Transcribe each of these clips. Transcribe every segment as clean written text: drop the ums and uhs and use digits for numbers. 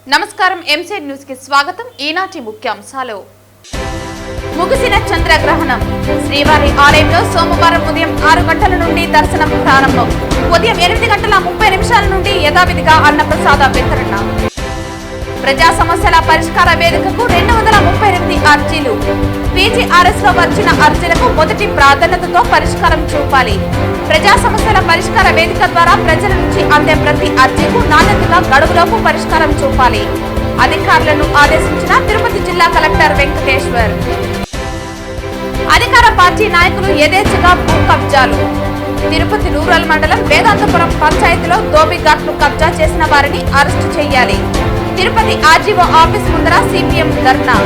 నమస్కారం MCN news కి స్వాగతం. ఈనాటి ముఖ్యాంశాలు. ముగిసిన చంద్రగ్రహణం. శ్రీవారి ఆలయంలో సోమవారం ఉదయం 6 గంటల నుండి దర్శనం ప్రారంభం. ఉదయం 8:30 నుండి యథావిధిగా అన్నప్రసాద వితరణ. ప్రజా సమస్యల పరిష్కార వేదికకు 238 అర్జీలు. పీజీఆర్ఎస్ లో వచ్చిన అర్జీలకు మొదటి ప్రాధాన్యతతో పరిష్కారం చూపాలి. ప్రజా సమస్యల పరిష్కార వేదిక ద్వారా ప్రజల నుంచి అందే ప్రతి అర్జీకు నాణ్యతగా గడువులోపు పరిష్కారం చూపాలి. అధికారులను ఆదేశించిన తిరుపతి జిల్లా కలెక్టర్ వెంకటేశ్వర్. అధికార పార్టీ నాయకులు యథేచ్ఛగా భూ కబ్జాలు. తిరుపతి రూరల్ మండలం వేదాంతపురం పంచాయతీలో దోబిఘాట్లు కబ్జా చేసిన వారిని అరెస్టు చేయాలి. తిరుపతి ఆర్జీఓ ఆఫీస్ ముందర సిపిఎం ధర్నా.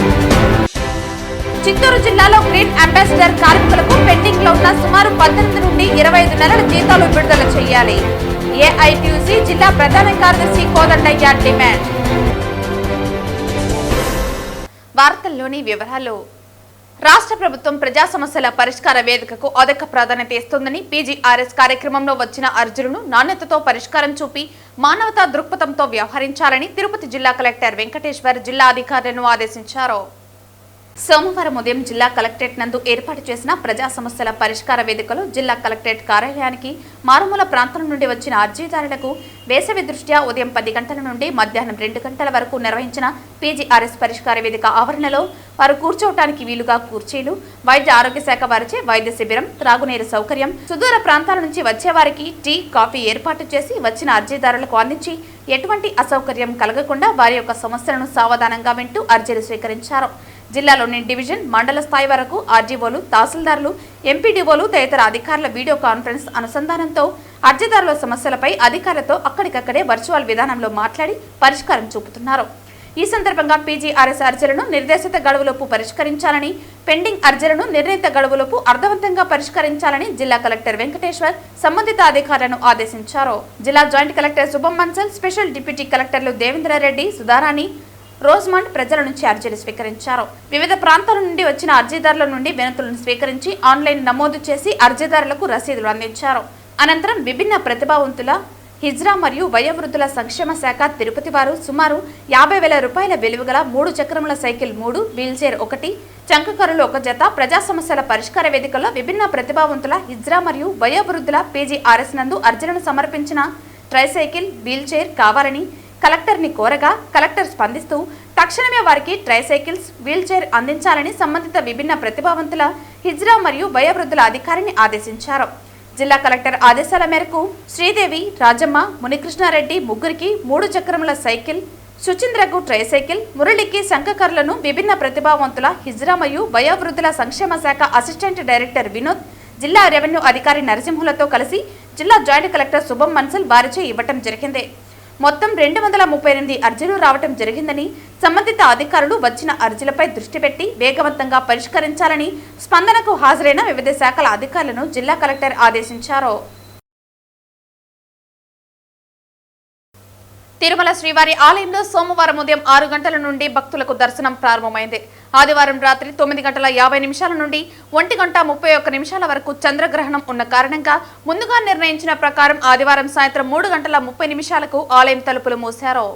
చిత్తూరు జిల్లాలో గ్రీన్ అంబాసిడర్ కార్మికులకు పెండింగ్ లో ఉన్న సుమారు 18 నుండి 25 నెలల జీతాలు విడుదల చేయాలి. ఏఐటీయూసీ జిల్లా ప్రధాన కార్యదర్శి కోదండయ్య డిమాండ్. వార్తల్లోని వివరాలు. రాష్ట్ర ప్రభుత్వం ప్రజా సమస్యల పరిష్కార వేదికకు అధిక ప్రాధాన్యత ఇస్తోందని పీజీఆర్ఎస్ కార్యక్రమంలో వచ్చిన అర్జీలను నాణ్యతతో పరిష్కారం చూపి మానవతా దృక్పథంతో వ్యవహరించాలని తిరుపతి జిల్లా కలెక్టర్ వెంకటేశ్వర్ జిల్లా అధికారులను ఆదేశించారు. సోమవారం ఉదయం జిల్లా కలెక్టరేట్ నందు ఏర్పాటు చేసిన ప్రజా సమస్యల పరిష్కార వేదికలో జిల్లా కలెక్టరేట్ కార్యాలయానికి మారుమూల ప్రాంతాల నుండి వచ్చిన అర్జీదారులకు వేసవి దృష్ట్యా ఉదయం 10 గంటల నుండి మధ్యాహ్నం 2 గంటల వరకు నిర్వహించిన పీజీఆర్ఎస్ పరిష్కార వేదిక ఆవరణలో వారు కూర్చోవటానికి వీలుగా కుర్చీలు, వైద్య ఆరోగ్య శాఖ వారిచే వైద్య శిబిరం, త్రాగునీరు సౌకర్యం, సుదూర ప్రాంతాల నుంచి వచ్చే వారికి టీ, కాఫీ ఏర్పాటు చేసి వచ్చిన అర్జీదారులకు అందించి ఎటువంటి అసౌకర్యం కలగకుండా వారి యొక్క సమస్యలను సావధానంగా వింటూ అర్జీలు స్వీకరించారు. జిల్లాలోని డివిజన్, మండల స్థాయి వరకు ఆర్జీఓలు, తహసీల్దార్లు, ఎంపీడీఓలు తదితర అధికారుల వీడియో కాన్ఫరెన్స్ అనుసంధానంతో అర్జీదారుల సమస్యలపై అధికారులతో అక్కడికక్కడే వర్చువల్ విధానంలో మాట్లాడి పరిష్కారం చూపుతున్నారు. ఈ సందర్భంగా పీజీఆర్ఎస్ అర్జీలను నిర్దేశిత గడువులోపు పరిష్కరించాలని, పెండింగ్ అర్జీలను నిర్ణీత గడువులోపు అర్థవంతంగా పరిష్కరించాలని జిల్లా కలెక్టర్ వెంకటేశ్వర్ సంబంధిత అధికారులను ఆదేశించారు. జిల్లా జాయింట్ కలెక్టర్ శుభం మన్సల్, స్పెషల్ డిప్యూటీ కలెక్టర్లు దేవేంద్రారెడ్డి, సుధారాణి, రోజ్మండ్ ప్రజల నుంచి అర్జీలు స్వీకరించారు. వివిధ ప్రాంతాల నుండి వచ్చిన అర్జీదారుల నుండి వినతులను స్వీకరించి ఆన్లైన్ నమోదు చేసి అర్జీదారులకు రసీదులు అందించారు. అనంతరం విభిన్న ప్రతిభావంతుల హిజ్రా మరియు వయోవృద్ధుల సంక్షేమ శాఖ తిరుపతి వారు సుమారు 50,000 రూపాయల విలువగల 3 చక్రముల సైకిల్ 3, వీల్చైర్ 1, చంకకర్రలు 1 జత ప్రజా సమస్యల పరిష్కార వేదికలో విభిన్న ప్రతిభావంతుల హిజ్రా మరియు వయోవృద్ధుల పీజీఆర్ఎస్ నందు అర్జీలను సమర్పించిన ట్రైసైకిల్, వీల్చైర్ కావాలని కలెక్టర్ని కోరగా కలెక్టర్ స్పందిస్తూ తక్షణమే వారికి ట్రైసైకిల్స్, వీల్చైర్ అందించాలని సంబంధిత విభిన్న ప్రతిభావంతుల హిజ్రా మరియు వయోవృద్ధుల అధికారిని ఆదేశించారు. జిల్లా కలెక్టర్ ఆదేశాల మేరకు శ్రీదేవి, రాజమ్మ, మునికృష్ణారెడ్డి ముగ్గురికి 3 చక్రముల సైకిల్, సుచింద్రకు ట్రైసైకిల్, మురళికి శంఖకర్లను విభిన్న ప్రతిభావంతుల హిజ్రా మరియు వయోవృద్ధుల సంక్షేమ శాఖ అసిస్టెంట్ డైరెక్టర్ వినోద్, జిల్లా రెవెన్యూ అధికారి నరసింహులతో కలిసి జిల్లా జాయింట్ కలెక్టర్ శుభం మన్సల్ వారిచే ఇవ్వటం జరిగింది. మొత్తం 238 అర్జీలు రావటం జరిగిందని, సంబంధిత అధికారులు వచ్చిన అర్జీలపై దృష్టి పెట్టి వేగవంతంగా పరిష్కరించాలని స్పందనకు హాజరైన వివిధ శాఖల అధికారులను జిల్లా కలెక్టర్ ఆదేశించారు. తిరుమల శ్రీవారి ఆలయంలో సోమవారం ఉదయం 6 గంటల నుండి భక్తులకు దర్శనం ప్రారంభమైంది. ఆదివారం రాత్రి 9:50 నుండి 1:31 వరకు చంద్రగ్రహణం ఉన్న కారణంగా ముందుగా నిర్ణయించిన ప్రకారం ఆదివారం సాయంత్రం 3:30 ఆలయం తలుపులు మూశారు.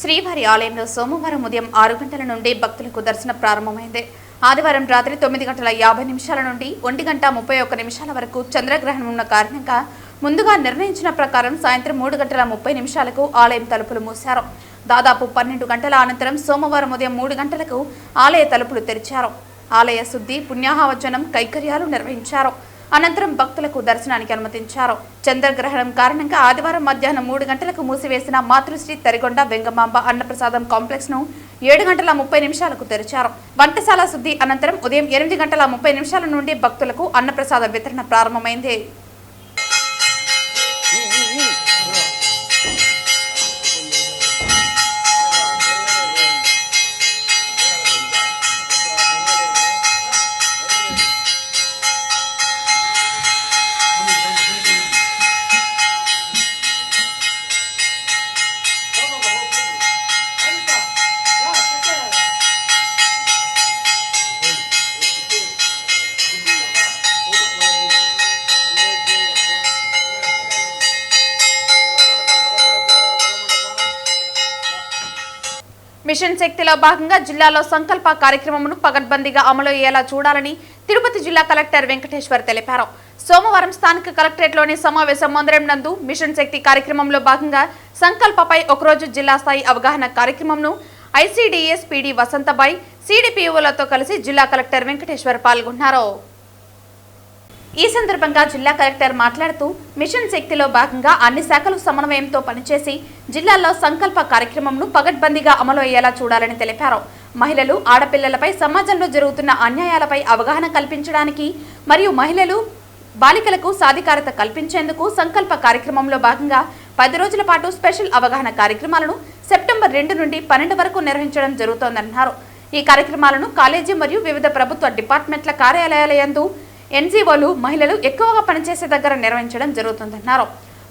శ్రీవారి ఆలయంలో సోమవారం ఉదయం 6 గంటల నుండి భక్తులకు దర్శనం ప్రారంభమైంది. ఆదివారం రాత్రి 9:50 నుండి 1:31 వరకు చంద్రగ్రహణం ఉన్న కారణంగా ముందుగా నిర్ణయించిన ప్రకారం సాయంత్రం 3:30 ఆలయం తలుపులు మూశారు. దాదాపు 12 గంటల అనంతరం సోమవారం ఉదయం 3 గంటలకు ఆలయ తలుపులు తెరిచారు. ఆలయ శుద్ధి, పుణ్యాహవచనం కైకర్యాలు నిర్వహించారు. అనంతరం భక్తులకు దర్శనానికి అనుమతించారు. చంద్రగ్రహణం కారణంగా ఆదివారం మధ్యాహ్నం 3 గంటలకు మూసివేసిన మాతృశ్రీ తరిగొండ వెంగమాంబ అన్నప్రసాదం కాంప్లెక్స్ ను 7:30 తెరిచారు. వంటశాల శుద్ధి అనంతరం ఉదయం 8:30 నుండి భక్తులకు అన్నప్రసాద వితరణ ప్రారంభమైంది. మిషన్ శక్తిలో భాగంగా జిల్లాలో సంకల్ప కార్యక్రమమును పగడ్బందీగా అమలు అయ్యేలా చూడాలని తిరుపతి జిల్లా కలెక్టర్ వెంకటేశ్వర్ తెలిపారు. సోమవారం స్థానిక కలెక్టరేట్లోని సమావేశ మందిరం నందు మిషన్ శక్తి కార్యక్రమంలో భాగంగా సంకల్పపై ఒకరోజు జిల్లా స్థాయి అవగాహన కార్యక్రమంను ఐసీడీఎస్ పీడీ వసంతబాయ్ సిడిపిఓలతో కలిసి జిల్లా కలెక్టర్ వెంకటేశ్వర్ పాల్గొన్నారు. ఈ సందర్భంగా జిల్లా కలెక్టర్ మాట్లాడుతూ మిషన్ శక్తిలో భాగంగా అన్ని శాఖలు సమన్వయంతో పనిచేసి జిల్లాలో సంకల్ప కార్యక్రమంను పగడ్బందీగా అమలు అయ్యేలా చూడాలని తెలిపారు. మహిళలు, ఆడపిల్లలపై సమాజంలో జరుగుతున్న అన్యాయాలపై అవగాహన కల్పించడానికి మరియు మహిళలు, బాలికలకు సాధికారత కల్పించేందుకు సంకల్ప కార్యక్రమంలో భాగంగా 10 రోజుల పాటు స్పెషల్ అవగాహన కార్యక్రమాలను సెప్టెంబర్ 2 నుండి 12 వరకు నిర్వహించడం జరుగుతోందన్నారు. ఈ కార్యక్రమాలను కాలేజీ మరియు వివిధ ప్రభుత్వ డిపార్ట్మెంట్ల కార్యాలయాలయందు ఎన్జీఓలు, మహిళలు ఎక్కువగా పనిచేసే దగ్గర నిర్వహించడం జరుగుతుందన్నారు.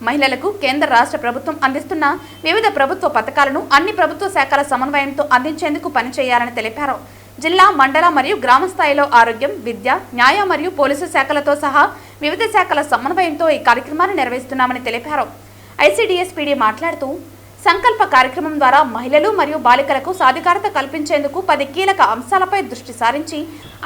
మహిళలకు కేంద్ర రాష్ట్ర ప్రభుత్వం అందిస్తున్న వివిధ ప్రభుత్వ పథకాలను అన్ని ప్రభుత్వ శాఖల సమన్వయంతో అందించేందుకు పనిచేయాలని తెలిపారు. జిల్లా, మండల మరియు గ్రామ స్థాయిలో ఆరోగ్యం, విద్య, న్యాయ మరియు పోలీసు శాఖలతో సహా వివిధ శాఖల సమన్వయంతో ఈ కార్యక్రమాన్ని నిర్వహిస్తున్నామని తెలిపారు. ఐసీడీఎస్ పీడీ మాట్లాడుతూ సంకల్ప కార్యక్రమం ద్వారా మహిళలు మరియు బాలికలకు సాధికారత కల్పించేందుకు 10 కీలక అంశాలపై దృష్టి సారించి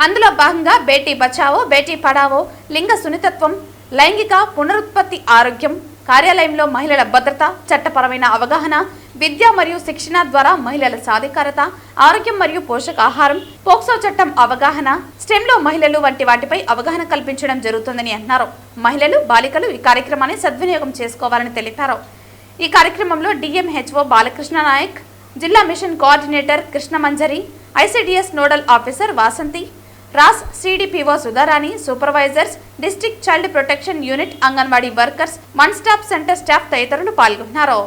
అందులో భాగంగా బేటీ బచావో, బేటీ పడావో, లింగ సున్నితత్వం, లైంగిక పునరుత్పత్తి, ఆరోగ్యం, కార్యాలయంలో మహిళల భద్రత, చట్టపరమైన అవగాహన, విద్య మరియు శిక్షణ ద్వారా మహిళల సాధికారత, ఆరోగ్యం మరియు పోషకాహారం, పోక్సో చట్టం అవగాహన, స్టెమ్లో మహిళలు వంటి వాటిపై అవగాహన కల్పించడం జరుగుతుందని అన్నారు. మహిళలు, బాలికలు ఈ కార్యక్రమాన్ని సద్వినియోగం చేసుకోవాలని తెలిపారు. ఈ కార్యక్రమంలో డిఎంహెచ్ఓ బాలకృష్ణ నాయక్, జిల్లా mission coordinator Krishnamanjari, ICDS nodal officer Vasanthi, రాస్ CDPO Sudharani, supervisors, district child protection unit, anganwadi workers, one stop centre staff తదితరులు పాల్గొన్నారు.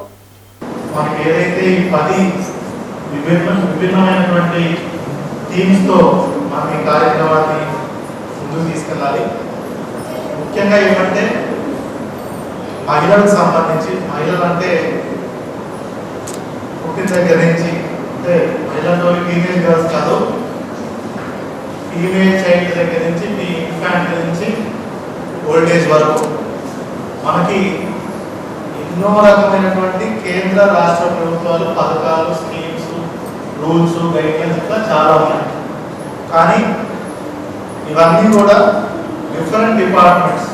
మహిళలకు సంబంధించి, మహిళలు అంటే పుట్టిన దగ్గర నుంచి, అంటే మహిళల్లో ఫీమేల్ గర్ల్స్ కాదు, ఫీమేల్ చైల్డ్ దగ్గర నుంచి, ఇన్ఫాంట్ నుంచి ఓల్డ్ ఏజ్ వరకు మనకి ఎన్నో రకమైనటువంటి కేంద్ర రాష్ట్ర ప్రభుత్వాలు పథకాలు, స్కీమ్స్, రూల్స్, గైడ్లైన్స్ ఇట్లా చాలా ఉన్నాయి. కానీ ఇవన్నీ కూడా డిఫరెంట్ డిపార్ట్మెంట్స్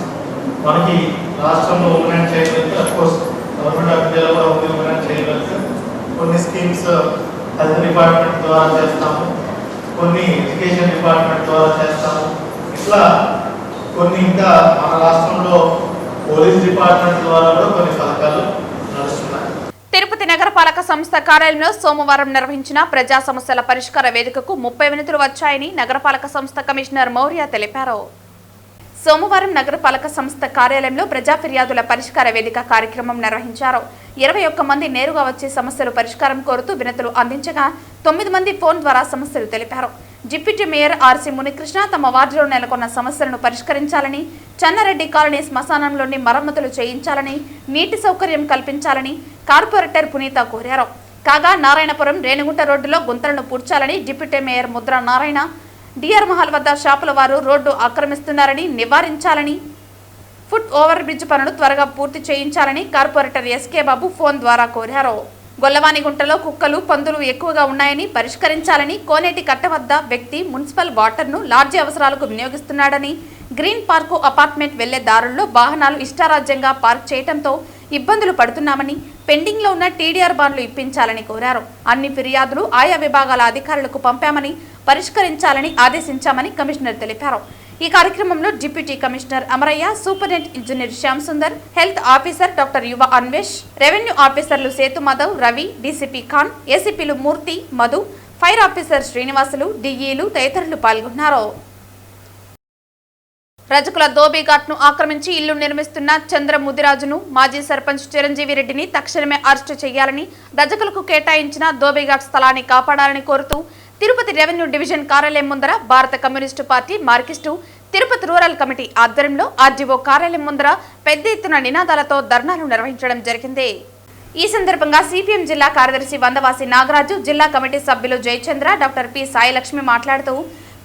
మనకి రాష్ట్రంలో women and child welfare, of course government of ఇండియాలో కూడా ఉంది ఉమెన్ అండ్ చైల్డ్ వెల్ఫేర్. కొన్ని స్కీమ్స్ హెల్త్ డిపార్ట్మెంట్ ద్వారా చేస్తాము, కొన్ని ఎడ్యుకేషన్ డిపార్ట్మెంట్ ద్వారా చేస్తాము. ఇట్లా కొన్ని ఇంకా మన రాష్ట్రంలో పోలీస్ డిపార్ట్మెంట్ ద్వారా కూడా కొన్ని పథకాలు నడుస్తున్నాయి. తిరుపతి నగరపాలక సంస్థ కార్యాలయంలో సోమవారం నిర్వహించిన ప్రజా సమస్యల పరిష్కార వేదికకు 30 వినతులు వచ్చాయని నగరపాలక సంస్థ కమిషనర్ మౌర్య తెలిపారు. సోమవారం నగరపాలక సంస్థ కార్యాలయంలో ప్రజా ఫిర్యాదుల పరిష్కార వేదిక కార్యక్రమం నిర్వహించారు. 21 మంది నేరుగా వచ్చి సమస్యలు పరిష్కారం కోరుతూ వినతులు అందించగా 9 మంది ఫోన్ ద్వారా సమస్యలు తెలిపారు. డిప్యూటీ మేయర్ ఆర్సి మునికృష్ణ తమ వార్డులో నెలకొన్న సమస్యలను పరిష్కరించాలని, చెన్నారెడ్డి కాలనీ శ్మశానంలోని మరమ్మతులు చేయించాలని, నీటి సౌకర్యం కల్పించాలని కార్పొరేటర్ పునీత కోరారు. కాగా నారాయణపురం రేణిగుంట రోడ్డులో గుంతలను పూడ్చాలని deputy mayor Mudra Narayana, DR Mahal వద్ద షాపుల వారు రోడ్డు ఆక్రమిస్తున్నారని నివారించాలని, ఫుట్ ఓవర్ బ్రిడ్జ్ పనులు త్వరగా పూర్తి చేయించాలని కార్పొరేటర్ ఎస్కే బాబు ఫోన్ ద్వారా కోరారు. గొల్లవానిగుంటలో కుక్కలు, పందులు ఎక్కువగా ఉన్నాయని పరిష్కరించాలని, కోనేటి కట్ట వద్ద వ్యక్తి మున్సిపల్ వాటర్ను లాడ్జి అవసరాలకు వినియోగిస్తున్నాడని, గ్రీన్ పార్కు అపార్ట్మెంట్ వెళ్లే దారుల్లో వాహనాలు ఇష్టారాజ్యంగా పార్క్ చేయడంతో ఇబ్బందులు పడుతున్నామని, పెండింగ్లో ఉన్న టీడీఆర్ బాండ్లు ఇప్పించాలని కోరారు. అన్ని ఫిర్యాదులు ఆయా విభాగాల అధికారులకు పంపామని, పరిష్కరించాలని ఆదేశించామని కమిషనర్ తెలిపారు. ఈ కార్యక్రమంలో deputy commissioner Amarayya, superintendent engineer Shyam Sundar, health officer doctor యువ అన్వేష్, రెవెన్యూ ఆఫీసర్లు సేతు మాధవ్, రవి, డీసీపీ ఖాన్, ఏసీపీలు మూర్తి, మధు, ఫైర్ ఆఫీసర్ శ్రీనివాసులు, డిఈలు తదితరులు పాల్గొన్నారు. రజకుల దోబీఘాట్ను ఆక్రమించి ఇల్లు నిర్మిస్తున్న చంద్ర ముదిరాజును మాజీ సర్పంచ్ చిరంజీవి రెడ్డిని తక్షణమే అరెస్టు చేయాలని, రజకులకు కేటాయించిన దోబీఘాట్ స్థలాన్ని కాపాడాలని కోరుతూ తిరుపతి రెవెన్యూ డివిజన్ కార్యాలయం ముందర భారత communist party, Marxist, Tirupati rural committee ఆధ్వర్యంలో ఆర్డీఓ కార్యాలయం ముందర పెద్ద ఎత్తున నినాదాలతో ధర్నాలు నిర్వహించడం జరిగింది. ఈ సందర్భంగా సిపిఎం జిల్లా కార్యదర్శి వందవాసి నాగరాజు, జిల్లా కమిటీ సభ్యులు జయచంద్ర, డాక్టర్ పి సాయిలక్ష్మి మాట్లాడుతూ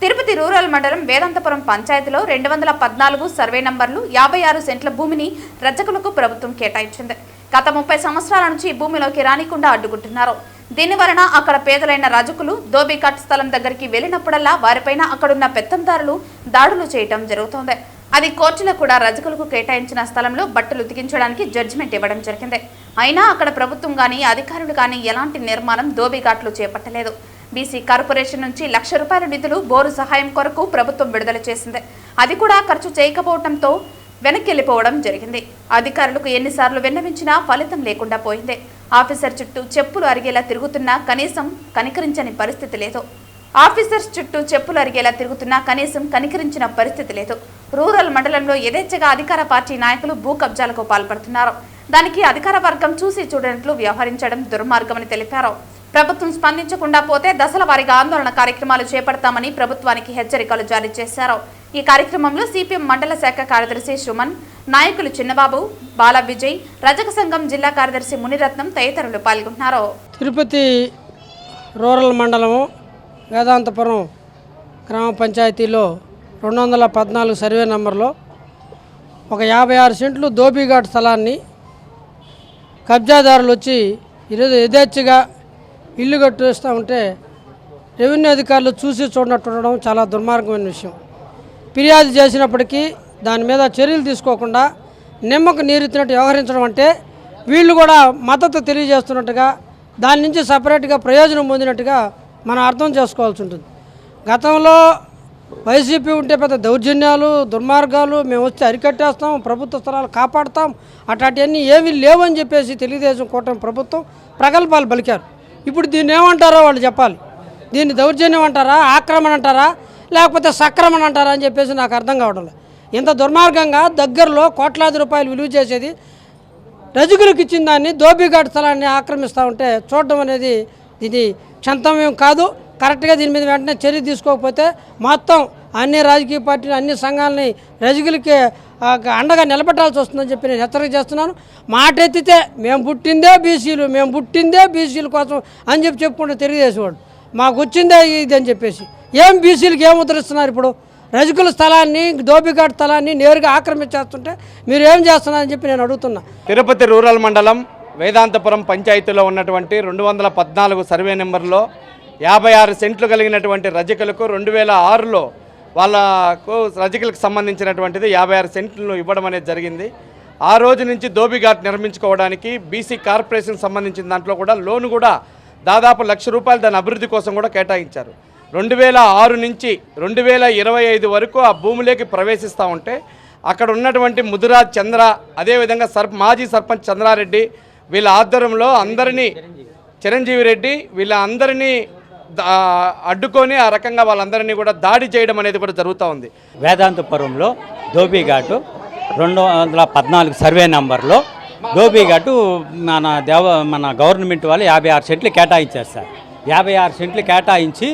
తిరుపతి రూరల్ మండలం వేదాంతపురం పంచాయతీలో 214 సర్వే నంబర్లు 56 సెంట్ల భూమిని రజకులకు ప్రభుత్వం కేటాయించింది. గత 30 సంవత్సరాల నుంచి ఈ భూమిలోకి రానికుండా అడ్డుకుంటున్నారు. దీని వలన అక్కడ పేదలైన రజకులు ధోబీఘాట్ స్థలం దగ్గరికి వెళ్లినప్పుడల్లా వారిపైన అక్కడున్న పెత్తందారులు దాడులు చేయటం జరుగుతోంది. అది కోర్టులో కూడా రజకులకు కేటాయించిన స్థలంలో బట్టలు ఉతికించడానికి జడ్జిమెంట్ ఇవ్వడం జరిగింది. అయినా అక్కడ ప్రభుత్వం గానీ అధికారులు గానీ ఎలాంటి నిర్మాణం ధోబీఘాట్లు చేపట్టలేదు. బీసీ కార్పొరేషన్ నుంచి ₹1,00,000 నిధులు బోరు సహాయం కొరకు ప్రభుత్వం విడుదల చేసింది. అది కూడా ఖర్చు చేయకపోవడంతో వెనక్కెళ్లిపోవడం జరిగింది. అధికారులకు ఎన్నిసార్లు విన్నవించినా ఫలితం లేకుండా పోయింది. ఆఫీసర్ చుట్టూ చెప్పులు అరిగేలా తిరుగుతున్నా కనీసం కనికరించని పరిస్థితి లేదు. ఆఫీసర్స్ చుట్టూ చెప్పులు అరిగేలా తిరుగుతున్నా కనీసం కనికరించిన పరిస్థితి లేదు. రూరల్ మండలంలో యథేచ్ఛగా అధికార పార్టీ నాయకులు భూ కబ్జాలకు పాల్పడుతున్నారు. దానికి అధికార వర్గం చూసి చూడనట్లు వ్యవహరించడం దుర్మార్గమని తెలిపారు. ప్రభుత్వం స్పందించకుండా పోతే దశల వారీగా ఆందోళన కార్యక్రమాలు చేపడతామని ప్రభుత్వానికి హెచ్చరికలు జారీ చేశారు. ఈ కార్యక్రమంలో సిపిఎం మండల శాఖ కార్యదర్శి సుమన్, నాయకులు చిన్నబాబు, బాల విజయ్, రజక సంఘం జిల్లా కార్యదర్శి మునిరత్నం తదితరులు పాల్గొన్నారు. తిరుపతి రూరల్ మండలము వేదాంతపురం గ్రామ పంచాయతీలో 214 సర్వే నంబర్లో ఒక 56 సెంట్లు ధోబీఘాట్ స్థలాన్ని కబ్జాదారులు వచ్చి ఈరోజు యథేచ్ఛగా ఇల్లు కట్టేస్తూ ఉంటే రెవెన్యూ అధికారులు చూసి చూడనట్టు ఉండడం చాలా దుర్మార్గమైన విషయం. ఫిర్యాదు చేసినప్పటికీ దాని మీద చర్యలు తీసుకోకుండా నిమ్మకు నీరెత్తినట్టు వ్యవహరించడం అంటే వీళ్ళు కూడా మద్దతు తెలియజేస్తున్నట్టుగా దాని నుంచి సపరేట్గా ప్రయోజనం పొందినట్టుగా మనం అర్థం చేసుకోవాల్సి ఉంటుంది. గతంలో వైసీపీ ఉంటే పెద్ద దౌర్జన్యాలు, దుర్మార్గాలు, మేము వచ్చి అరికట్టేస్తాం, ప్రభుత్వ స్థలాలు కాపాడుతాం, అట్లాంటివన్నీ ఏమీ లేవని చెప్పేసి తెలుగుదేశం కూటమి ప్రభుత్వం ప్రగల్భాలు పలికారు. ఇప్పుడు దీన్ని ఏమంటారో వాళ్ళు చెప్పాలి. దీన్ని దౌర్జన్యం అంటారా, ఆక్రమణ అంటారా, లేకపోతే సక్రమణ అంటారా అని చెప్పేసి నాకు అర్థం కావడం లేదు. ఇంత దుర్మార్గంగా దగ్గరలో కోట్లాది రూపాయలు విలువ చేసేది రజకులకు ఇచ్చిన దాన్ని ధోబీఘాట్ స్థలాన్ని ఆక్రమిస్తూ ఉంటే చూడడం అనేది ఇది క్షంతవ్యం కాదు. కరెక్ట్గా దీని మీద వెంటనే చర్య తీసుకోకపోతే మొత్తం అన్ని రాజకీయ పార్టీలు, అన్ని సంఘాలని రజకులకి అండగా నిలబెట్టాల్సి వస్తుందని చెప్పి నేను హెచ్చరిక చేస్తున్నాను. మాట ఎత్తితే మేము పుట్టిందే బీసీల కోసం అని చెప్పుకుంటే తెలియజేసేవాడు. మాకు వచ్చిందే ఇది అని చెప్పేసి ఏం బీసీలకు ఏం ఉద్ధరిస్తున్నారు? ఇప్పుడు రజకుల స్థలాన్ని, ధోబీఘాట్ స్థలాన్ని నేరుగా ఆక్రమించేస్తుంటే మీరు ఏం చేస్తున్నారని చెప్పి నేను అడుగుతున్నా. తిరుపతి రూరల్ మండలం వేదాంతపురం పంచాయతీలో ఉన్నటువంటి 214 సర్వే నెంబర్లో 56 సెంట్లు కలిగినటువంటి రజకులకు 2006లో వాళ్ళకు రజకులకు సంబంధించినటువంటిది 56 సెంట్లు ఇవ్వడం అనేది జరిగింది. ఆ రోజు నుంచి ధోబీఘాట్ నిర్మించుకోవడానికి బీసీ కార్పొరేషన్ సంబంధించిన దాంట్లో కూడా లోను కూడా దాదాపు ₹1,00,000 దాని అభివృద్ధి కోసం కూడా కేటాయించారు. 2006 నుంచి 2025 వరకు ఆ భూమిలోకి ప్రవేశిస్తూ ఉంటే అక్కడ ఉన్నటువంటి ముదిరాజ్ చంద్ర, అదేవిధంగా మాజీ సర్పంచ్ చంద్రారెడ్డి వీళ్ళ ఆధ్వర్యంలో అందరినీ, చిరంజీవి రెడ్డి వీళ్ళ అందరినీ అడ్డుకొని ఆ రకంగా వాళ్ళందరినీ కూడా దాడి చేయడం అనేది కూడా జరుగుతూ ఉంది. వేదాంతపురంలో ధోబీఘాటు 214 సర్వే నంబర్లో ధోబీఘాటు మన గవర్నమెంట్ వాళ్ళు 56 సెంట్లు కేటాయించారు సార్. 56 సెంట్లు కేటాయించి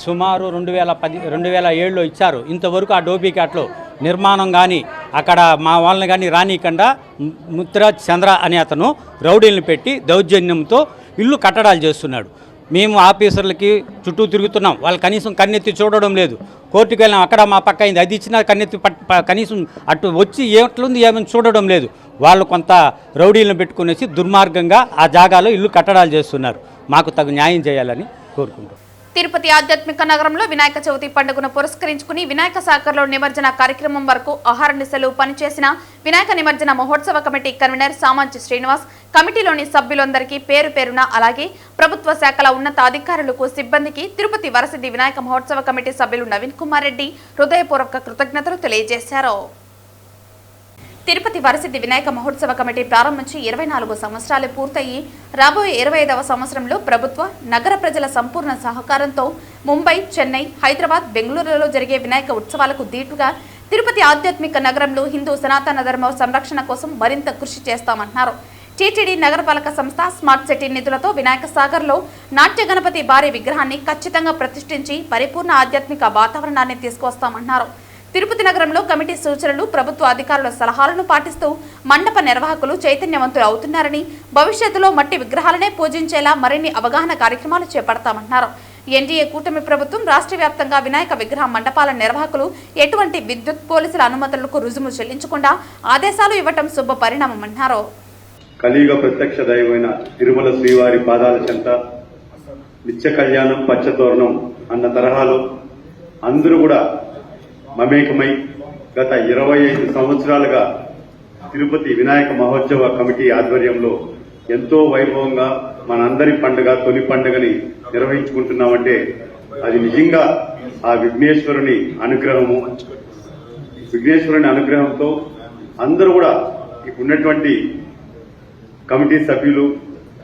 సుమారు 2007లో ఇచ్చారు. ఇంతవరకు ఆ ధోబీఘాట్లో నిర్మాణం కానీ అక్కడ మా వాళ్ళని కానీ రానికుండా ముత్రాజ్ చంద్ర అనే అతను రౌడీలను పెట్టి దౌర్జన్యంతో ఇల్లు కట్టడాలు చేస్తున్నాడు. మేము ఆఫీసర్లకి చుట్టూ తిరుగుతున్నాం, వాళ్ళు కనీసం కన్నెత్తి చూడడం లేదు. కోర్టుకు వెళ్ళాం, అక్కడ మా పక్క అయింది, అది ఇచ్చినా కన్నెత్తి కనీసం అటు వచ్చి ఎట్లుంది ఏమైనా చూడడం లేదు. వాళ్ళు కొంత రౌడీలను పెట్టుకునేసి దుర్మార్గంగా ఆ జాగాలో ఇల్లు కట్టడాలు చేస్తున్నారు. మాకు తగు న్యాయం చేయాలని కోరుకుంటాం. తిరుపతి ఆధ్యాత్మిక నగరంలో వినాయక చవితి పండుగను పురస్కరించుకుని వినాయక సాగర్లో నిమజ్జన కార్యక్రమం వరకు అహర్నిశలు పనిచేసిన వినాయక నిమజ్జన మహోత్సవ కమిటీ కన్వీనర్ సామంచి శ్రీనివాస్, కమిటీలోని సభ్యులందరికీ పేరు పేరున, అలాగే ప్రభుత్వ శాఖల ఉన్నత అధికారులకు, సిబ్బందికి తిరుపతి వరసిద్ధి వినాయక మహోత్సవ కమిటీ సభ్యులు నవీన్ కుమార్ రెడ్డి హృదయపూర్వక కృతజ్ఞతలు తెలియజేశారు. తిరుపతి వరసిద్ధి వినాయక మహోత్సవ కమిటీ ప్రారంభించి 24 సంవత్సరాలు పూర్తయి రాబోయే 25వ సంవత్సరంలో ప్రభుత్వ, నగర ప్రజల సంపూర్ణ సహకారంతో ముంబై, చెన్నై, హైదరాబాద్, బెంగళూరులో జరిగే వినాయక ఉత్సవాలకు దీటుగా తిరుపతి ఆధ్యాత్మిక నగరంలో హిందూ సనాతన ధర్మ సంరక్షణ కోసం మరింత కృషి చేస్తామన్నారు. టీటీడీ నగరపాలక సంస్థ స్మార్ట్ సిటీ నిధులతో వినాయక సాగర్లో నాట్య గణపతి భారీ విగ్రహాన్ని ఖచ్చితంగా ప్రతిష్ఠించి పరిపూర్ణ ఆధ్యాత్మిక వాతావరణాన్ని తీసుకొస్తామన్నారు. తిరుపతి నగరంలో కమిటీ సూచనలు, ప్రభుత్వ అధికారుల సలహాలను పాటిస్తూ మండప నిర్వాహకులు చైతన్యవంతులు అవుతున్నారని, భవిష్యత్తులో మట్టి విగ్రహాలనే పూజించేలా మరిన్ని అవగాహన కార్యక్రమాలు చేపడతామన్నారు. ఎన్డీఏ కూటమి ప్రభుత్వం రాష్ట్ర వ్యాప్తంగా వినాయక విగ్రహ మండపాల నిర్వాహకులు ఎటువంటి విద్యుత్, పోలీసుల అనుమతులకు రుజుము చెల్లించకుండా ఆదేశాలు ఇవ్వటం శుభ పరిణామమన్నారు. కలియుగ ప్రత్యక్ష దైవమైన తిరుమల శ్రీవారి పాదాల చెంత నిత్య కళ్యాణం పచ్చతోరణం అన్న తరహాలో అందరూ కూడా మమేకమై గత 25 సంవత్సరాలుగా తిరుపతి వినాయక మహోత్సవ కమిటీ ఆధ్వర్యంలో ఎంతో వైభవంగా మనందరి పండుగ తొలి పండుగని నిర్వహించుకుంటున్నామంటే అది నిజంగా ఆ విఘ్నేశ్వరుని అనుగ్రహంతో అందరూ కూడా ఉన్నటువంటి కమిటీ సభ్యులు,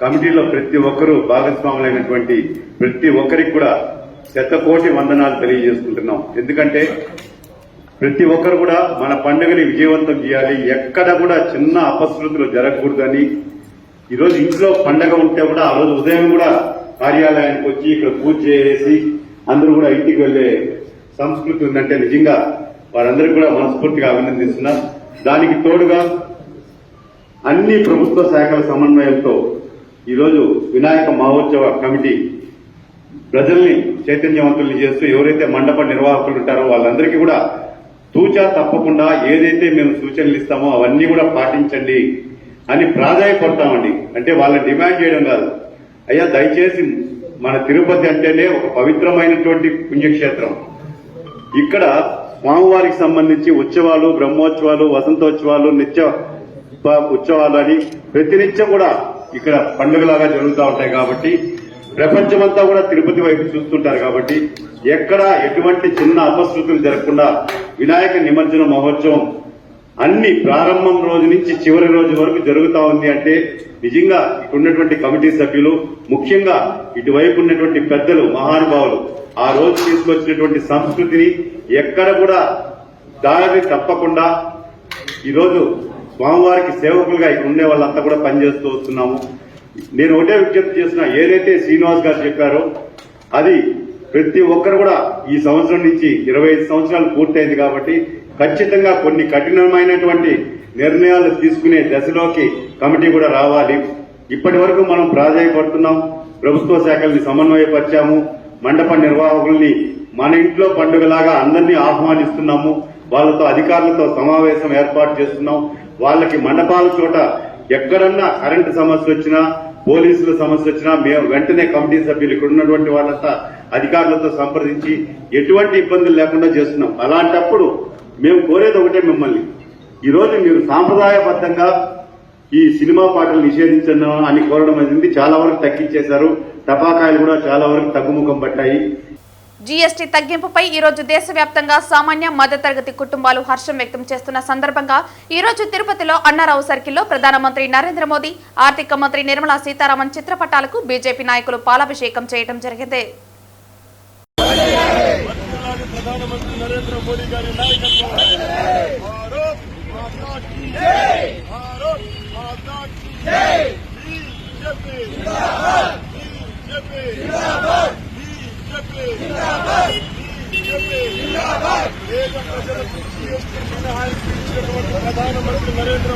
కమిటీలో ప్రతి ఒక్కరూ భాగస్వాములైనటువంటి ప్రతి ఒక్కరికి కూడా శతకోటి వందనాలు తెలియజేసుకుంటున్నాం. ఎందుకంటే ప్రతి ఒక్కరు కూడా మన పండుగని విజయవంతం చేయాలి, ఎక్కడ కూడా చిన్న అపశృతులు జరగకూడదని. ఈరోజు ఇంట్లో పండగ ఉంటే కూడా ఆ రోజు ఉదయం కూడా కార్యాలయానికి వచ్చి ఇక్కడ పూజ చేసి అందరూ కూడా ఇంటికి వెళ్లే సంస్కృతి ఉందంటే నిజంగా వారందరికీ కూడా మనస్ఫూర్తిగా అభినందిస్తున్నా. దానికి తోడుగా అన్ని ప్రభుత్వ శాఖల సమన్వయంతో ఈరోజు వినాయక మహోత్సవ కమిటీ ప్రజల్ని చైతన్యవంతుల్ని చేస్తూ ఎవరైతే మండప నిర్వాహకులు ఉంటారో వాళ్ళందరికీ కూడా తూచా తప్పకుండా ఏదైతే మేము సూచనలు ఇస్తామో అవన్నీ కూడా పాటించండి అని ప్రాధాయపడతామండి. అంటే వాళ్ళని డిమాండ్ చేయడం కాదు, అయ్యా దయచేసి మన తిరుపతి అంటేనే ఒక పవిత్రమైనటువంటి పుణ్యక్షేత్రం. ఇక్కడ స్వామివారికి సంబంధించి ఉత్సవాలు, బ్రహ్మోత్సవాలు, వసంతోత్సవాలు, నిత్య ఉత్సవాలు అని ప్రతినిత్యం కూడా ఇక్కడ పండుగలాగా జరుగుతూ ఉంటాయి. కాబట్టి ప్రపంచమంతా కూడా తిరుపతి వైపు చూస్తుంటారు. కాబట్టి ఎక్కడ ఎటువంటి చిన్న అపశృతులు జరగకుండా వినాయక నిమజ్జన మహోత్సవం అన్ని ప్రారంభం రోజు నుంచి చివరి రోజు వరకు జరుగుతా ఉంది అంటే నిజంగా ఉన్నటువంటి కమిటీ సభ్యులు, ముఖ్యంగా ఇటువైపు ఉన్నటువంటి పెద్దలు, మహానుభావులు ఆ రోజు తీసుకొచ్చినటువంటి సంస్కృతిని ఎక్కడ కూడా దారి తప్పకుండా ఈరోజు స్వామివారికి సేవకులుగా ఇక్కడ ఉండే వాళ్ళంతా కూడా పనిచేస్తూ వస్తున్నాము. నేను ఒకటే విజ్ఞప్తి చేస్తున్నా, ఏదైతే శ్రీనివాస్ గారు చెప్పారో అది ప్రతి ఒక్కరు కూడా ఈ సంవత్సరం నుంచి 25 సంవత్సరాలు పూర్తయింది. కాబట్టి ఖచ్చితంగా కొన్ని కఠినమైనటువంటి నిర్ణయాలు తీసుకునే దశలోకి కమిటీ కూడా రావాలి. ఇప్పటి వరకు మనం ప్రాధాన్యపడుతున్నాం, ప్రభుత్వ శాఖల్ని సమన్వయపరిచాము, మండప నిర్వాహకుల్ని మన ఇంట్లో పండుగలాగా అందరినీ ఆహ్వానిస్తున్నాము, వాళ్ళతో అధికారులతో సమావేశం ఏర్పాటు చేస్తున్నాం. వాళ్ళకి మండపాల చోట ఎక్కడన్నా కరెంటు సమస్య వచ్చినా, పోలీసుల సమస్య వచ్చినా మేము వెంటనే కమిటీ సభ్యులు ఇక్కడ ఉన్నటువంటి వాళ్ళంతా అధికారులతో సంప్రదించి ఎటువంటి ఇబ్బందులు లేకుండా చేస్తున్నాం. అలాంటప్పుడు మేము కోరేది ఒకటే, మిమ్మల్ని ఈరోజు మీరు సాంప్రదాయబద్ధంగా ఈ సినిమా పాటలు నిషేధించడం అని కోరడం అనేది చాలా వరకు తగ్గించేశారు. టపాకాయలు కూడా చాలా వరకు తగ్గుముఖం పట్టాయి. జీఎస్టీ తగ్గింపుపై ఈ రోజు దేశవ్యాప్తంగా సామాన్య మధ్యతరగతి కుటుంబాలు హర్షం వ్యక్తం చేస్తున్న సందర్భంగా ఈ రోజు తిరుపతిలో అన్నారావు సర్కిల్లో ప్రధానమంత్రి నరేంద్ర మోదీ, ఆర్థిక మంత్రి నిర్మలా సీతారామన్ చిత్రపటాలకు బీజేపీ నాయకులు పాలాభిషేకం చేయడం జరిగింది. ప్రధానమంత్రి నరేంద్ర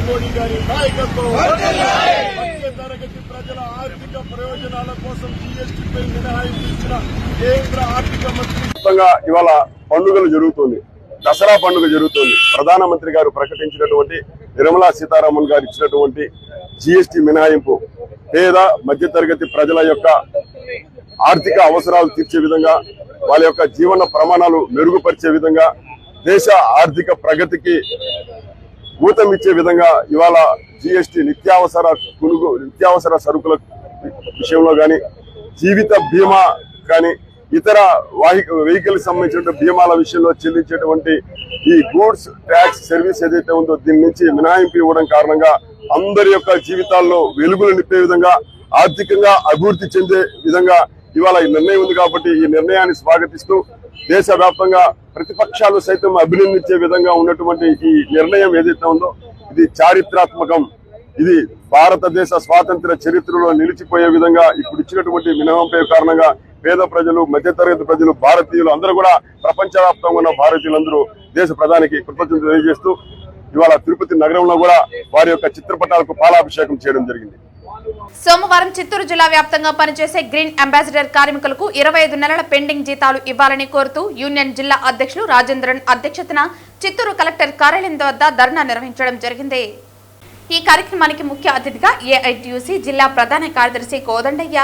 మోడీ గారి నాయకత్వం తరగతి ప్రజల ఆర్థిక ప్రయోజనాల కోసం జీఎస్టీపై మినహాయింపు ఇచ్చిన కేంద్ర ఆర్థిక మంత్రి ఇవాళ పండుగలు జరుగుతుంది, దసరా పండుగ జరుగుతుంది. ప్రధానమంత్రి గారు ప్రకటించినటువంటి నిర్మలా సీతారామన్ గారు ఇచ్చినటువంటి జీఎస్టీ మినహాయింపు పేద మధ్యతరగతి ప్రజల యొక్క ఆర్థిక అవసరాలు తీర్చే విధంగా, వాళ్ళ యొక్క జీవన ప్రమాణాలు మెరుగుపరిచే విధంగా, దేశ ఆర్థిక ప్రగతికి ఊతమిచ్చే విధంగా ఇవాళ జీఎస్టీ నిత్యావసర సరుకుల విషయంలో కానీ, జీవిత బీమా కానీ, ఇతర వెహికల్ సంబంధించిన బీమాల విషయంలో చెల్లించేటువంటి ఈ గూడ్స్ ట్యాక్స్ సర్వీస్ ఏదైతే ఉందో దీని నుంచి మినహాయింపు ఇవ్వడం కారణంగా అందరి యొక్క జీవితాల్లో వెలుగులు నింపే విధంగా, ఆర్థికంగా అభివృద్ధి చెందే విధంగా ఇవాళ ఈ నిర్ణయం ఉంది. కాబట్టి ఈ నిర్ణయాన్ని స్వాగతిస్తూ దేశవ్యాప్తంగా ప్రతిపక్షాలు సైతం అభినందించే విధంగా ఉన్నటువంటి ఈ నిర్ణయం ఏదైతే ఉందో ఇది చారిత్రాత్మకం. ఇది భారతదేశ స్వాతంత్ర చరిత్రలో నిలిచిపోయే విధంగా ఇప్పుడు ఇచ్చినటువంటి మినహాయింపు కారణంగా పేద ప్రజలు, మధ్యతరగతి ప్రజలు, భారతీయులు అందరూ కూడా ప్రపంచవ్యాప్తంగా ఉన్న భారతీయులందరూ దేశ ప్రధానికి కృతజ్ఞతలు తెలియజేస్తూ ఇవాళ తిరుపతి నగరంలో కూడా వారి యొక్క చిత్రపటాలకు పాలాభిషేకం చేయడం జరిగింది. సోమవారం చిత్తూరు జిల్లా వ్యాప్తంగా పనిచేసే గ్రీన్ అంబాసిడర్ కార్మికులకు 25 నెలల పెండింగ్ జీతాలు ఇవ్వాలని కోరుతూ యూనియన్ జిల్లా అధ్యక్షులు రాజేంద్రన్ అధ్యక్షతన చిత్తూరు కలెక్టర్ కార్యాలయం వద్ద ధర్నా నిర్వహించడం జరిగింది. ఈ కార్యక్రమానికి ముఖ్య అతిథిగా ఏఐటీయూసీ జిల్లా ప్రధాన కార్యదర్శి కోదండయ్య,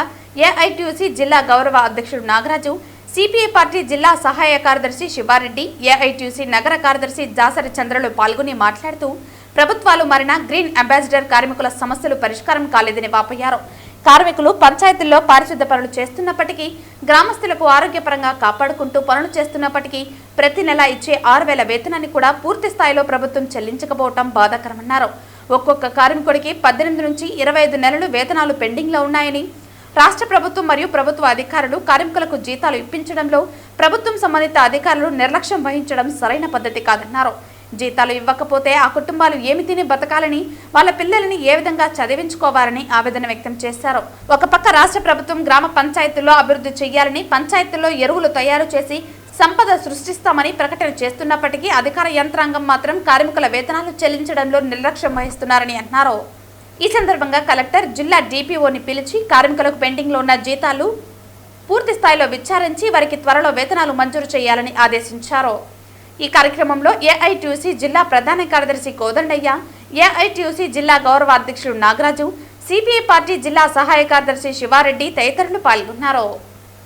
ఏఐటీయూసీ జిల్లా గౌరవ అధ్యక్షుడు నాగరాజు, సిపిఐ పార్టీ జిల్లా సహాయ కార్యదర్శి శివారెడ్డి, ఏఐటీయూసీ నగర కార్యదర్శి జాసరి చంద్రలు పాల్గొని మాట్లాడుతూ ప్రభుత్వాలు మారిన గ్రీన్ అంబాసిడర్ కార్మికుల సమస్యలు పరిష్కారం కాలేదని వాపోయారు. కార్మికులు పంచాయతీల్లో పారిశుద్ధ పనులు చేస్తున్నప్పటికీ, గ్రామస్తులకు ఆరోగ్యపరంగా కాపాడుకుంటూ పనులు చేస్తున్నప్పటికీ ప్రతి నెల ఇచ్చే 6,000 వేతనాన్ని కూడా పూర్తి స్థాయిలో ప్రభుత్వం చెల్లించకపోవడం బాధాకరమన్నారు. ఒక్కొక్క కార్మికుడికి 18 నుంచి 25 నెలలు వేతనాలు పెండింగ్లో ఉన్నాయని, రాష్ట్ర ప్రభుత్వం మరియు ప్రభుత్వ అధికారులు కార్మికులకు జీతాలు ఇప్పించడంలో ప్రభుత్వం సంబంధిత అధికారులు నిర్లక్ష్యం వహించడం సరైన పద్ధతి కాదన్నారు. జీతాలు ఇవ్వకపోతే ఆ కుటుంబాలు ఏమి తిని బతకాలని, వాళ్ళ పిల్లల్ని ఏ విధంగా చదివించుకోవాలని ఆవేదన వ్యక్తం చేశారు. ఒక పక్క రాష్ట్ర ప్రభుత్వం గ్రామ పంచాయతీల్లో అభివృద్ధి చేయాలని, పంచాయతీల్లో ఎరువులు తయారు చేసి సంపద సృష్టిస్తామని ప్రకటన చేస్తున్నప్పటికీ అధికార యంత్రాంగం మాత్రం కార్మికుల వేతనాలు చెల్లించడంలో నిర్లక్ష్యం వహిస్తున్నారని అన్నారు. ఈ సందర్భంగా కలెక్టర్ జిల్లా డిపిఓని పిలిచి కార్మికులకు పెండింగ్లో ఉన్న జీతాలు పూర్తి స్థాయిలో విచారించి వారికి త్వరలో వేతనాలు మంజూరు చేయాలని ఆదేశించారు. ఈ కార్యక్రమంలో ఏఐటీయూసీ జిల్లా ప్రధాన కార్యదర్శి కోదండయ్య, ఏఐటీయూసీ జిల్లా గౌరవ అధ్యక్షుడు నాగరాజు, సిపిఐ పార్టీ జిల్లా సహాయ కార్యదర్శి శివారెడ్డి తదితరులు పాల్గొన్నారు.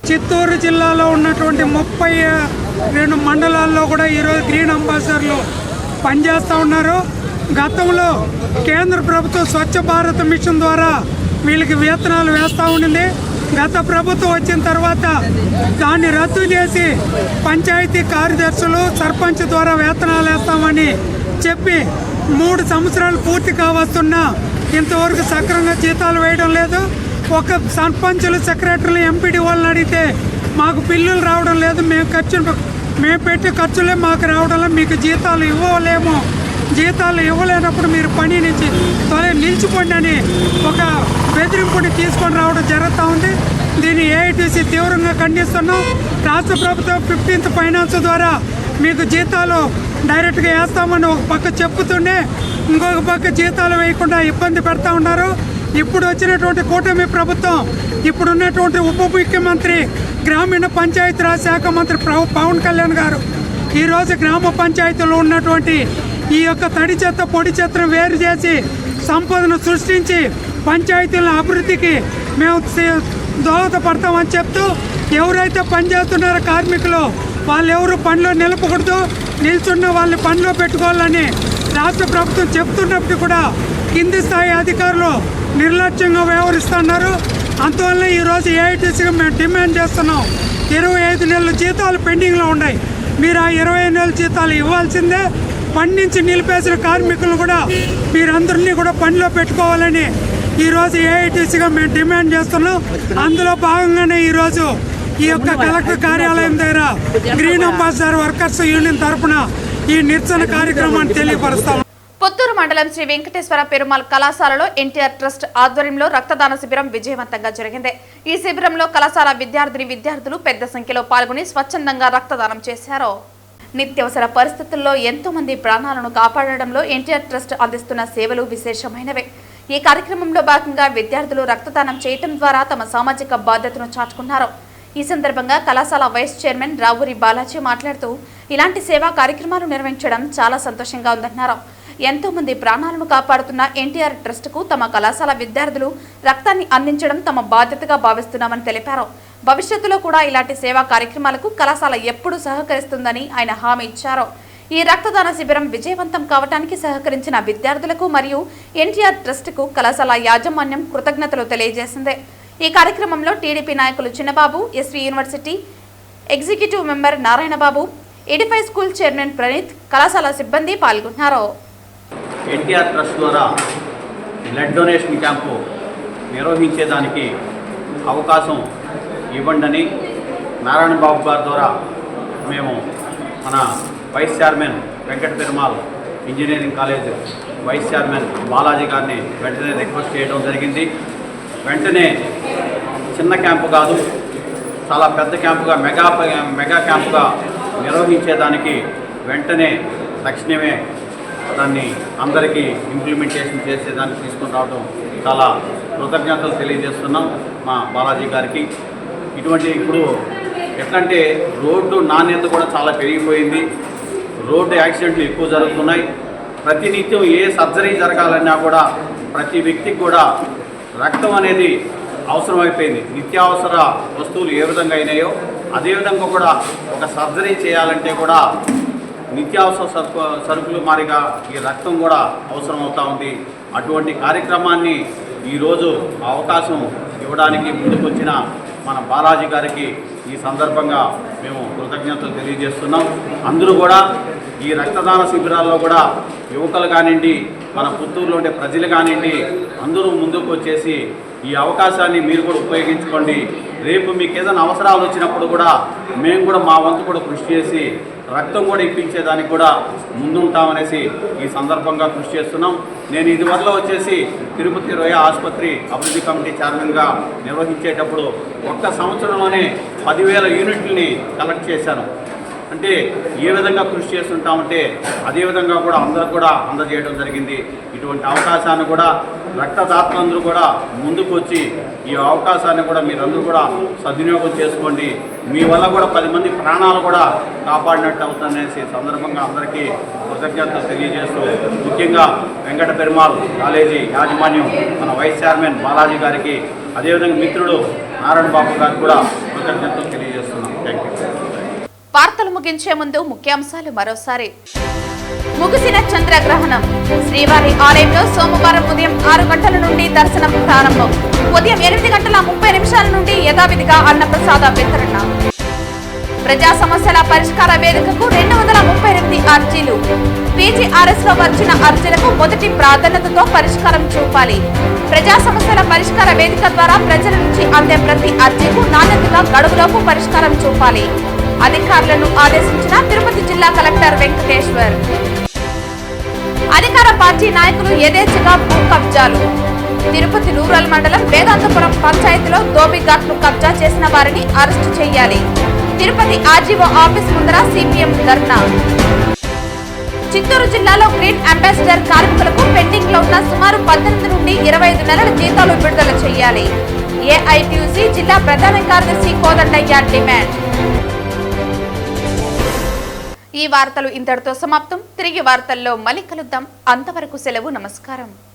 చిత్తూరు జిల్లాలో ఉన్నటువంటి 32 మండలాల్లో కూడా ఈరోజు గ్రీన్ అంబాసిడర్లు పనిచేస్తూ ఉన్నారు. గతంలో కేంద్ర ప్రభుత్వం స్వచ్ఛ భారత్ మిషన్ ద్వారా వీళ్ళకి వేతనాలు వేస్తూ ఉండింది. గత ప్రభుత్వం వచ్చిన తర్వాత దాన్ని రద్దు చేసి పంచాయతీ కార్యదర్శులు, సర్పంచ్ ద్వారా వేతనాలు వేస్తామని చెప్పి 3 సంవత్సరాలు పూర్తి కావస్తున్నా ఇంతవరకు సక్రమంగా జీతాలు వేయడం లేదు. ఒక సర్పంచులు, సెక్రటరీలు, ఎంపీడీ వాళ్ళని అడిగితే మాకు బిల్లులు రావడం లేదు, మేము పెట్టే ఖర్చులే మాకు రావడం లేదు, మీకు జీతాలు ఇవ్వలేము, జీతాలు ఇవ్వలేనప్పుడు మీరు పని నుంచి నిలిచిపోండి అని ఒక బెదిరింపుని తీసుకొని రావడం జరుగుతూ ఉంది. దీన్ని ఏఐటీసీ తీవ్రంగా ఖండిస్తున్నాం. రాష్ట్ర ప్రభుత్వం 15th ఫైనాన్స్ ద్వారా మీకు జీతాలు డైరెక్ట్గా వేస్తామని ఒక పక్క చెప్పుతుండే ఇంకొక పక్క జీతాలు వేయకుండా ఇబ్బంది పెడతా ఉన్నారు. ఇప్పుడు వచ్చినటువంటి కూటమి ప్రభుత్వం, ఇప్పుడున్నటువంటి ఉప ముఖ్యమంత్రి, గ్రామీణ పంచాయతీరాజ్ శాఖ మంత్రి పవన్ కళ్యాణ్ గారు ఈరోజు గ్రామ పంచాయతీలో ఉన్నటువంటి ఈ యొక్క తడి చెత్త, పొడి చెత్తను వేరు చేసి సంపదను సృష్టించి పంచాయతీల అభివృద్ధికి మేము దోహదపడతామని చెప్తూ, ఎవరైతే పనిచేస్తున్నారో కార్మికులు వాళ్ళు ఎవరు పనిలో నిలపకూడదు, నిల్చున్న వాళ్ళని పనిలో పెట్టుకోవాలని రాష్ట్ర ప్రభుత్వం చెప్తున్నప్పుడు కూడా కింది స్థాయి అధికారులు నిర్లక్ష్యంగా వ్యవహరిస్తున్నారు. అందువల్ల ఈరోజు ఏఐటీసీగా మేము డిమాండ్ చేస్తున్నాం. 25 నెలల జీతాలు పెండింగ్లో ఉన్నాయి. మీరు ఆ 25 నెలల జీతాలు ఇవ్వాల్సిందే. పని నుంచి నిలిపేసిన కార్మికులను కూడా మీరందరినీ కూడా పనిలో పెట్టుకోవాలని ఈరోజు ఏఐటీసీగా మేము డిమాండ్ చేస్తున్నాం. అందులో భాగంగానే ఈరోజు ఈ యొక్క కలెక్టర్ కార్యాలయం దగ్గర గ్రీన్ అంబాసిడర్ వర్కర్స్ యూనియన్ తరఫున ఈ నిరసన కార్యక్రమాన్ని తెలియపరుస్తాం. పుత్తూరు మండలం శ్రీ వెంకటేశ్వర పెరుమాళ్ కళాశాలలో ఎన్టీఆర్ ట్రస్ట్ ఆధ్వర్యంలో రక్తదాన శిబిరం విజయవంతంగా జరిగింది. ఈ శిబిరంలో కళాశాల విద్యార్థులు పెద్ద సంఖ్యలో పాల్గొని స్వచ్ఛందంగా రక్తదానం చేశారు. నిత్యవసర పరిస్థితుల్లో ఎంతో మంది ప్రాణాలను కాపాడడంలో ఎన్టీఆర్ ట్రస్ట్ అందిస్తున్న సేవలు విశేషమైనవే. ఈ కార్యక్రమంలో భాగంగా విద్యార్థులు రక్తదానం చేయటం ద్వారా తమ సామాజిక బాధ్యతను చాటుకున్నారు. ఈ సందర్భంగా కళాశాల వైస్ చైర్మన్ రావూరి బాలాజీ మాట్లాడుతూ, ఇలాంటి సేవా కార్యక్రమాలు నిర్వహించడం చాలా సంతోషంగా ఉందన్నారు. ఎంతో మంది ప్రాణాలను కాపాడుతున్న ఎన్టీఆర్ ట్రస్టుకు తమ కళాశాల విద్యార్థులు రక్తాన్ని అందించడం తమ బాధ్యతగా భావిస్తున్నామని తెలిపారు. భవిష్యత్తులో కూడా ఇలాంటి సేవా కార్యక్రమాలకు కళాశాల ఎప్పుడూ సహకరిస్తుందని ఆయన హామీ ఇచ్చారు. ఈ రక్తదాన శిబిరం విజయవంతం కావడానికి సహకరించిన విద్యార్థులకు మరియు ఎన్టీఆర్ ట్రస్టుకు కళాశాల యాజమాన్యం కృతజ్ఞతలు తెలియజేసింది. ఈ కార్యక్రమంలో టీడీపీ నాయకులు Chinnababu, SV university executive member Narayanababu, Edify school chairman Praneeth, కళాశాల సిబ్బంది పాల్గొన్నారు. ఎన్టీఆర్ ట్రస్ట్ ద్వారా బ్లడ్ డొనేషన్ క్యాంపు నిర్వహించేదానికి అవకాశం ఇవ్వండి నారాయణబాబు గారి ద్వారా మేము మన vice chairman Venkata Perumal engineering college vice chairman Balaji గారిని వెంటనే రిక్వెస్ట్ చేయడం జరిగింది. వెంటనే చిన్న క్యాంపు కాదు, చాలా పెద్ద క్యాంపుగా మెగా క్యాంపుగా నిర్వహించేదానికి వెంటనే తక్షణమే దాన్ని అందరికీ ఇంప్లిమెంటేషన్ చేసేదానికి తీసుకుని రావడం చాలా కృతజ్ఞతలు తెలియజేస్తున్నాం మా బాలాజీ గారికి. ఇటువంటి ఇప్పుడు ఎట్లంటే రోడ్డు నాణ్యత కూడా చాలా పెరిగిపోయింది. రోడ్డు యాక్సిడెంట్లు ఎక్కువ జరుగుతున్నాయి. ప్రతినిత్యం ఏ సర్జరీ జరగాలన్నా కూడా ప్రతి వ్యక్తికి కూడా రక్తం అనేది అవసరమైపోయింది. నిత్యావసర వస్తువులు ఏ విధంగా అయినాయో అదేవిధంగా కూడా ఒక సర్జరీ చేయాలంటే కూడా నిత్యావసర సరుకులు మారిగా ఈ రక్తం కూడా అవసరం అవుతా ఉంది. అటువంటి కార్యక్రమాన్ని ఈరోజు అవకాశం ఇవ్వడానికి ముందుకొచ్చిన మన బాలాజీ గారికి ఈ సందర్భంగా మేము కృతజ్ఞతలు తెలియజేస్తున్నాం. అందరూ కూడా ఈ రక్తదాన శిబిరాల్లో కూడా యువకులు కానివ్వండి, మన పుత్తూరులో ఉండే ప్రజలు కానివ్వండి, అందరూ ముందుకు వచ్చేసి ఈ అవకాశాన్ని మీరు కూడా ఉపయోగించుకోండి. రేపు మీకు ఏదైనా అవసరాలు వచ్చినప్పుడు కూడా మేము కూడా మా వంతు కూడా కృషి చేసి రక్తం కూడా ఇప్పించేదానికి కూడా ముందుంటామనేసి ఈ సందర్భంగా కృషి చేస్తున్నాం. నేను ఇదివరలో వచ్చేసి తిరుపతి రొయ్య ఆసుపత్రి అభివృద్ధి కమిటీ చైర్మన్గా నిర్వహించేటప్పుడు ఒక్క సంవత్సరంలోనే 10,000 యూనిట్లని కలెక్ట్ చేశాను. అంటే ఏ విధంగా కృషి చేస్తుంటామంటే అదేవిధంగా కూడా అందరూ కూడా అందజేయడం జరిగింది. ఇటువంటి అవకాశాన్ని కూడా రక్తదాతలందరూ కూడా ముందుకు వచ్చి ఈ అవకాశాన్ని కూడా మీరందరూ కూడా సద్వినియోగం చేసుకోండి. మీ వల్ల కూడా 10 మంది ప్రాణాలు కూడా కాపాడినట్టు అవుతుందనేసి సందర్భంగా అందరికీ కృతజ్ఞతలు తెలియజేస్తూ, ముఖ్యంగా వెంకట పెరుమాళ్ కాలేజీ యాజమాన్యం మన వైస్ చైర్మన్ బాలాజీ గారికి, అదేవిధంగా మిత్రుడు నారాయణ బాబు గారికి కూడా కృతజ్ఞతలు తెలియజేస్తున్నాం. Thank you. వార్తలు ముగించే ముందు ముఖ్యాంశాలు మరోసారి. ముగిసిన చంద్రగ్రహణం. శ్రీవారి ఆలయంలో సోమవారం ఉదయం 6 గంటల నుండి దర్శనం ప్రారంభం. ఉదయం 8:30 నుండి యథావిధిగా అన్నప్రసాద వితరణ. ప్రజా సమస్యల పరిష్కార వేదికకు 238 అర్జీలు. PGRS లో వచ్చిన అర్జీలకు మొదటి ప్రాధాన్యతతో పరిష్కారం చూపాలి. ప్రజా సమస్యల పరిష్కార వేదిక ద్వారా ప్రజల నుంచి అందే ప్రతి అర్జీకు నాణ్యతగా గడువులోపు పరిష్కారం చూపాలి. అధికారులను ఆదేశించిన తిరుపతి జిల్లా కలెక్టర్ వెంకటేశ్వర్. అధికార పార్టీ నాయకులు యథేచ్ఛగా భూ కబ్జాలు. తిరుపతి రూరల్ మండలం వేదాంతపురం పంచాయతీలో దోబిఘాట్ను కబ్జా చేసిన వారిని అరెస్టు చేయాలి. తిరుపతి ఆర్జీఓ ఆఫీస్ ముందర సిపిఎం ధర్నా. చిత్తూరు జిల్లాలో గ్రీన్ అంబాసిడర్ కార్మికులకు పెండింగ్ లో ఉన్న సుమారు 18 నుండి 25 నెలల జీతాలు విడుదల చేయాలి. ఏఐటీయూసీ జిల్లా ప్రధాన కార్యదర్శి కోదండయ్య డిమాండ్. ఈ వార్తలు ఇంతటితో సమాప్తం. తిరిగి వార్తల్లో మళ్ళీ కలుద్దాం. అంతవరకు సెలవు. నమస్కారం.